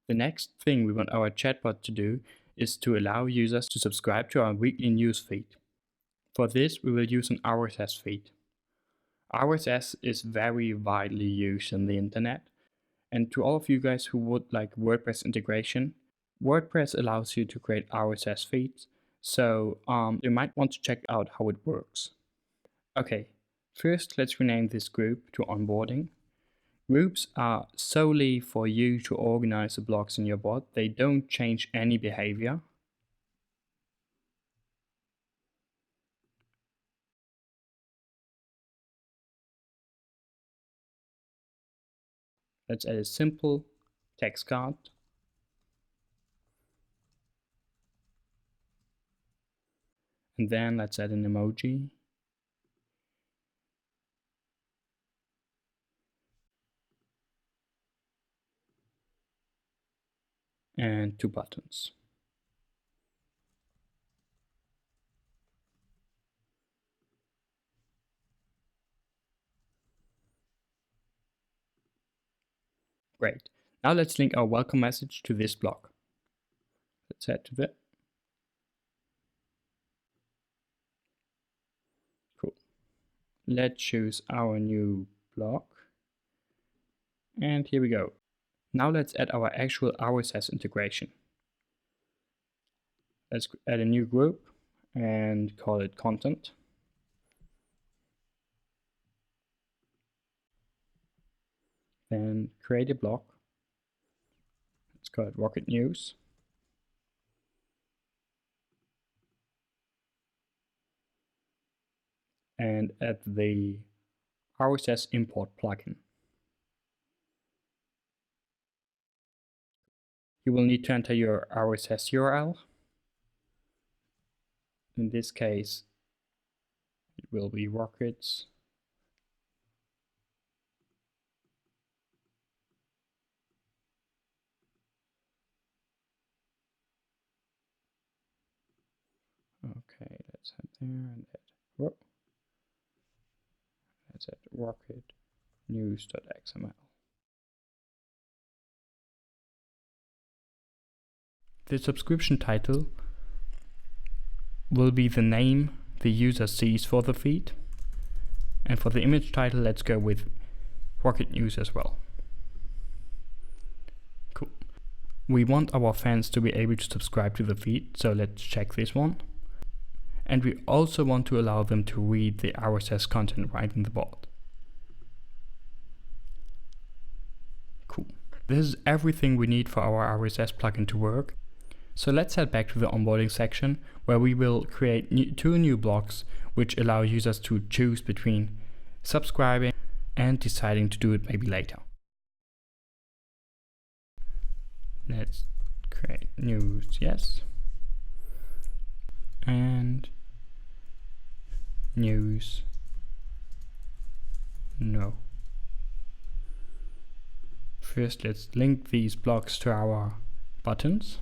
The next thing we want our chatbot to do is to allow users to subscribe to our weekly news feed. For this, we will use an RSS feed. RSS is very widely used on the internet, and to all of you guys who would like WordPress integration, WordPress allows you to create RSS feeds, so you might want to check out how it works. Okay, first let's rename this group to onboarding. Groups are solely for you to organize the blocks in your bot. They don't change any behavior. Let's add a simple text card. And then let's add an emoji. And 2 buttons. Great. Now let's link our welcome message to this block. Let's head to that. Cool. Let's choose our new block. And here we go. Now let's add our actual RSS integration. Let's add a new group and call it content. Then create a block. Let's call it Rocket News. And add the RSS import plugin. You will need to enter your RSS URL. In this case, it will be rockets. Okay, let's head there and add, let's add rocket news.xml. The subscription title will be the name the user sees for the feed. And for the image title, let's go with Rocket News as well. Cool. We want our fans to be able to subscribe to the feed, so let's check this one. And we also want to allow them to read the RSS content right in the bot. Cool. This is everything we need for our RSS plugin to work. So let's head back to the onboarding section, where we will create 2 new blocks which allow users to choose between subscribing and deciding to do it maybe later. Let's create news, yes, and news, no. First, let's link these blocks to our buttons.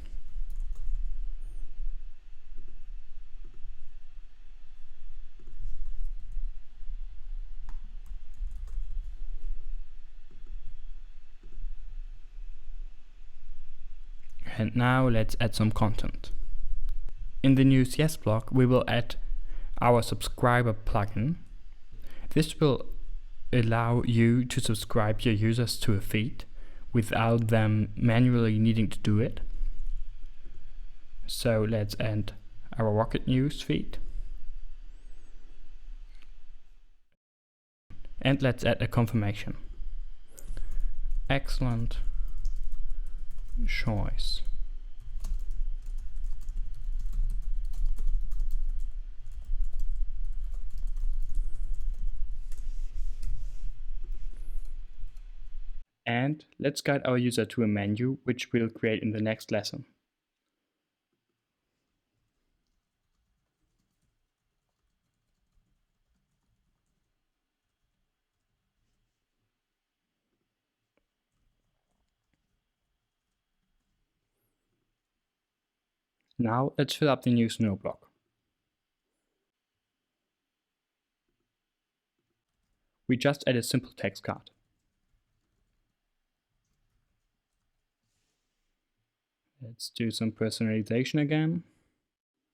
And now let's add some content. In the News Yes block, we will add our subscriber plugin. This will allow you to subscribe your users to a feed without them manually needing to do it. So let's add our Rocket News feed. And let's add a confirmation. Excellent choice. And let's guide our user to a menu, which we'll create in the next lesson. Now let's fill up the News No block. We just add a simple text card. Let's do some personalization again,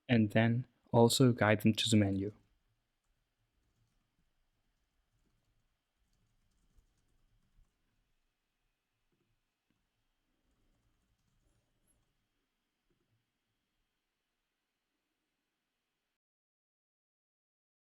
and then also guide them to the menu.